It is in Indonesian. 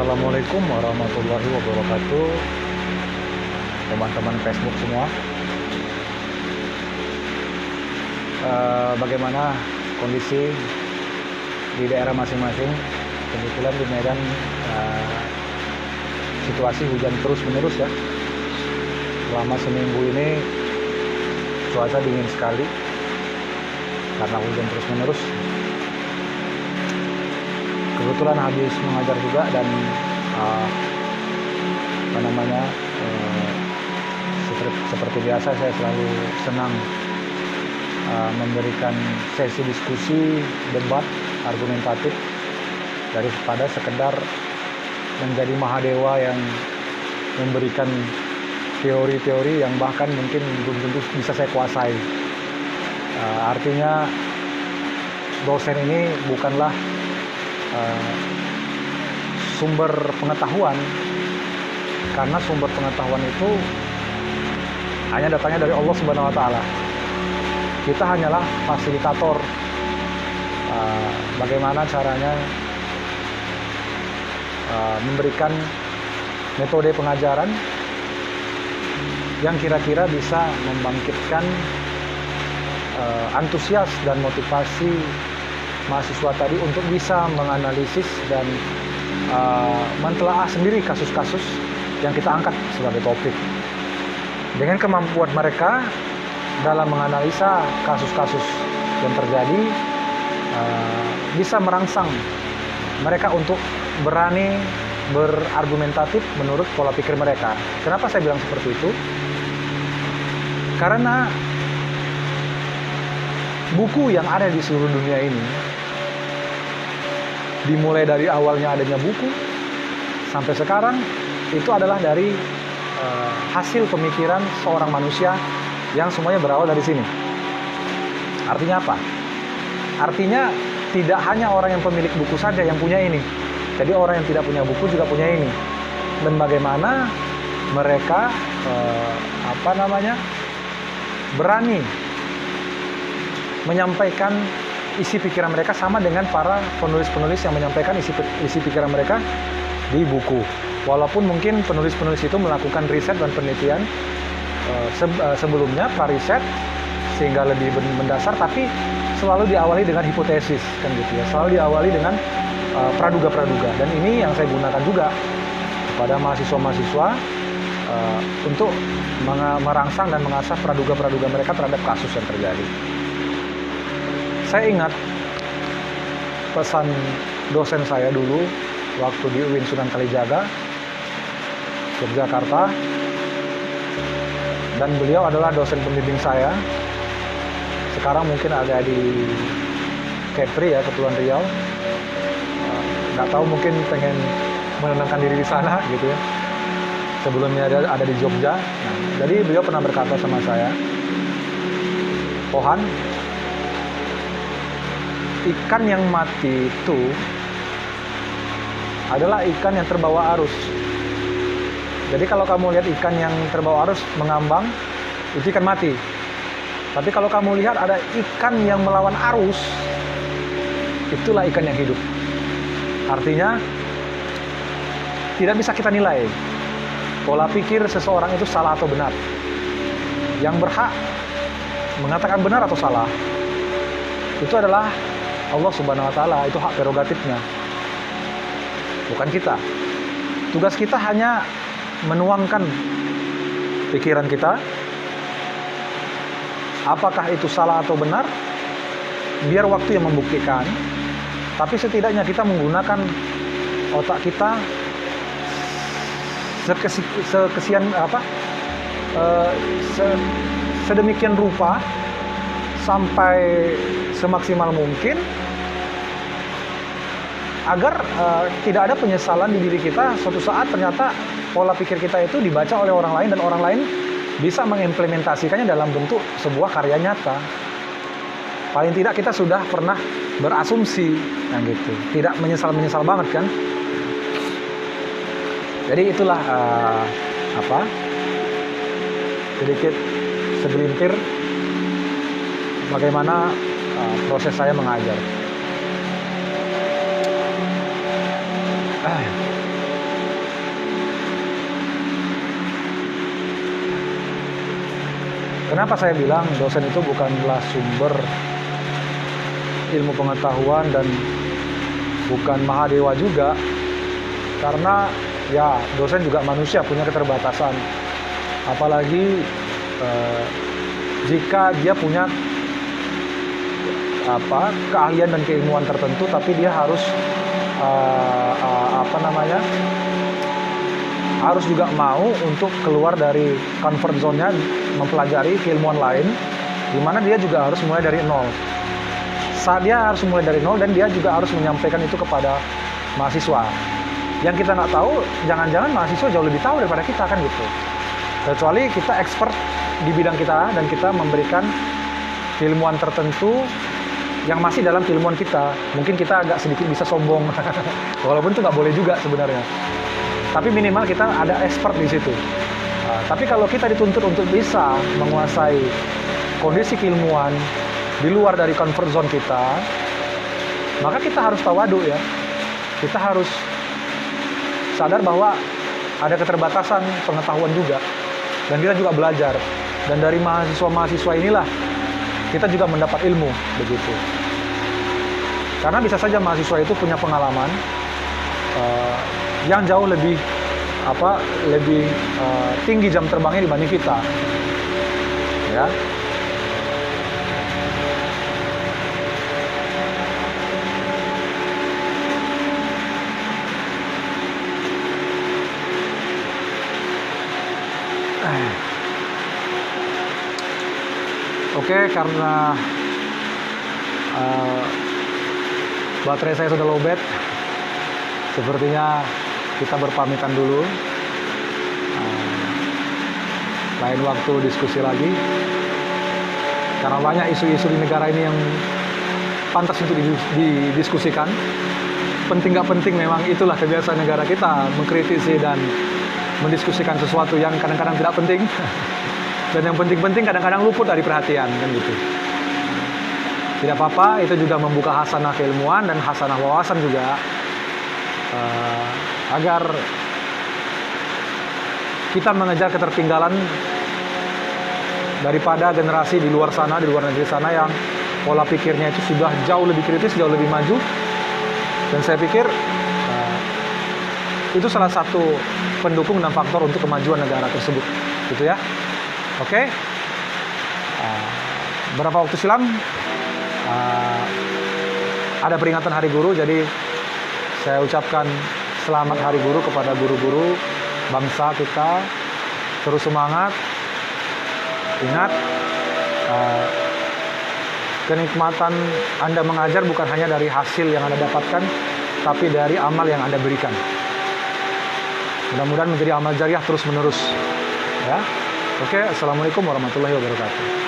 Assalamualaikum warahmatullahi wabarakatuh, teman-teman Facebook semua. Bagaimana kondisi di daerah masing-masing? Kebetulan di Medan situasi hujan terus menerus ya. Selama seminggu ini cuaca dingin sekali karena hujan terus menerus. Kebetulan habis mengajar juga dan seperti biasa saya selalu senang memberikan sesi diskusi, debat, argumentatif daripada sekedar menjadi mahadewa yang memberikan teori-teori yang bahkan mungkin belum tentu bisa saya kuasai. Artinya dosen ini bukanlah sumber pengetahuan, karena sumber pengetahuan itu hanya datangnya dari Allah Subhanahu wa Ta'ala. Kita hanyalah fasilitator bagaimana caranya memberikan metode pengajaran yang kira-kira bisa membangkitkan antusias dan motivasi mahasiswa tadi untuk bisa menganalisis dan mentelaah sendiri kasus-kasus yang kita angkat sebagai topik. Dengan kemampuan mereka dalam menganalisa kasus-kasus yang terjadi, bisa merangsang mereka untuk berani berargumentatif menurut pola pikir mereka. Kenapa saya bilang seperti itu? Karena buku yang ada di seluruh dunia ini, dimulai dari awalnya adanya buku sampai sekarang, itu adalah dari hasil pemikiran seorang manusia yang semuanya berawal dari sini. Artinya apa? Artinya tidak hanya orang yang pemilik buku saja yang punya ini. Jadi orang yang tidak punya buku juga punya ini. Dan bagaimana mereka berani menyampaikan isi pikiran mereka sama dengan para penulis-penulis yang menyampaikan isi pikiran mereka di buku. Walaupun mungkin penulis-penulis itu melakukan riset dan penelitian sebelumnya, pra-riset, sehingga lebih mendasar, tapi selalu diawali dengan hipotesis, kan gitu ya. Selalu diawali dengan praduga-praduga. Dan ini yang saya gunakan juga kepada mahasiswa-mahasiswa untuk merangsang dan mengasah praduga-praduga mereka terhadap kasus yang terjadi. Saya ingat pesan dosen saya dulu waktu di UIN Sunan Kalijaga, Yogyakarta, dan beliau adalah dosen pembimbing saya. Sekarang mungkin ada di Kepri ya, Kepulauan Riau. Nggak tahu, mungkin pengen menenangkan diri di sana gitu ya. Sebelumnya ada di Jogja. Nah, jadi beliau pernah berkata sama saya, "Pohan, ikan yang mati itu adalah ikan yang terbawa arus. Jadi kalau kamu lihat ikan yang terbawa arus mengambang, itu ikan mati. Tapi kalau kamu lihat ada ikan yang melawan arus, itulah ikan yang hidup." Artinya tidak bisa kita nilai pola pikir seseorang itu salah atau benar. Yang berhak mengatakan benar atau salah itu adalah Allah Subhanahu wa Ta'ala. Itu hak prerogatifnya, bukan kita. Tugas kita hanya menuangkan pikiran kita, apakah itu salah atau benar, biar waktu yang membuktikan. Tapi setidaknya kita menggunakan otak kita sedemikian rupa sampai semaksimal mungkin agar tidak ada penyesalan di diri kita suatu saat ternyata pola pikir kita itu dibaca oleh orang lain dan orang lain bisa mengimplementasikannya dalam bentuk sebuah karya nyata. Paling tidak kita sudah pernah berasumsi, nah gitu. Tidak menyesal banget kan? Jadi itulah sedikit segelintir bagaimana proses saya mengajar. Kenapa saya bilang dosen itu bukanlah sumber ilmu pengetahuan dan bukan Mahadewa juga, karena ya dosen juga manusia, punya keterbatasan. Apalagi jika dia punya keahlian dan keilmuan tertentu, tapi dia harus harus juga mau untuk keluar dari comfort zone-nya, mempelajari keilmuan lain, di mana dia juga harus mulai dari nol. Saat dia harus mulai dari nol, dan dia juga harus menyampaikan itu kepada mahasiswa. Yang kita nggak tahu, jangan-jangan mahasiswa jauh lebih tahu daripada kita, kan gitu. Kecuali kita expert di bidang kita dan kita memberikan keilmuan tertentu yang masih dalam keilmuan kita. Mungkin kita agak sedikit bisa sombong, walaupun itu nggak boleh juga sebenarnya. Tapi minimal kita ada expert di situ. Tapi kalau kita dituntut untuk bisa menguasai kondisi keilmuan di luar dari comfort zone kita, maka kita harus tawadu ya. Kita harus sadar bahwa ada keterbatasan pengetahuan juga, dan kita juga belajar. Dan dari mahasiswa-mahasiswa inilah kita juga mendapat ilmu, begitu. Karena bisa saja mahasiswa itu punya pengalaman yang jauh lebih tinggi jam terbangnya dibanding kita, ya. Oke, karena baterai saya sudah lowbat, sepertinya kita berpamitan dulu. Lain waktu diskusi lagi, karena banyak isu-isu di negara ini yang pantas untuk didiskusikan. Penting nggak penting, memang itulah kebiasaan negara kita, mengkritisi dan mendiskusikan sesuatu yang kadang-kadang tidak penting. Dan yang penting-penting kadang-kadang luput dari perhatian, kan gitu. Tidak apa-apa, itu juga membuka hasanah keilmuan dan hasanah wawasan juga, agar kita mengejar ketertinggalan daripada generasi di luar sana, di luar negeri sana, yang pola pikirnya itu sudah jauh lebih kritis, jauh lebih maju. Dan saya pikir itu salah satu pendukung dan faktor untuk kemajuan negara tersebut, gitu ya. Oke. Berapa waktu silam ada peringatan Hari Guru, jadi saya ucapkan selamat Hari Guru kepada guru-guru bangsa kita. Terus semangat. Ingat, kenikmatan Anda mengajar bukan hanya dari hasil yang Anda dapatkan, tapi dari amal yang Anda berikan. Mudah-mudahan menjadi amal jariah terus-menerus, ya. Oke, assalamualaikum warahmatullahi wabarakatuh.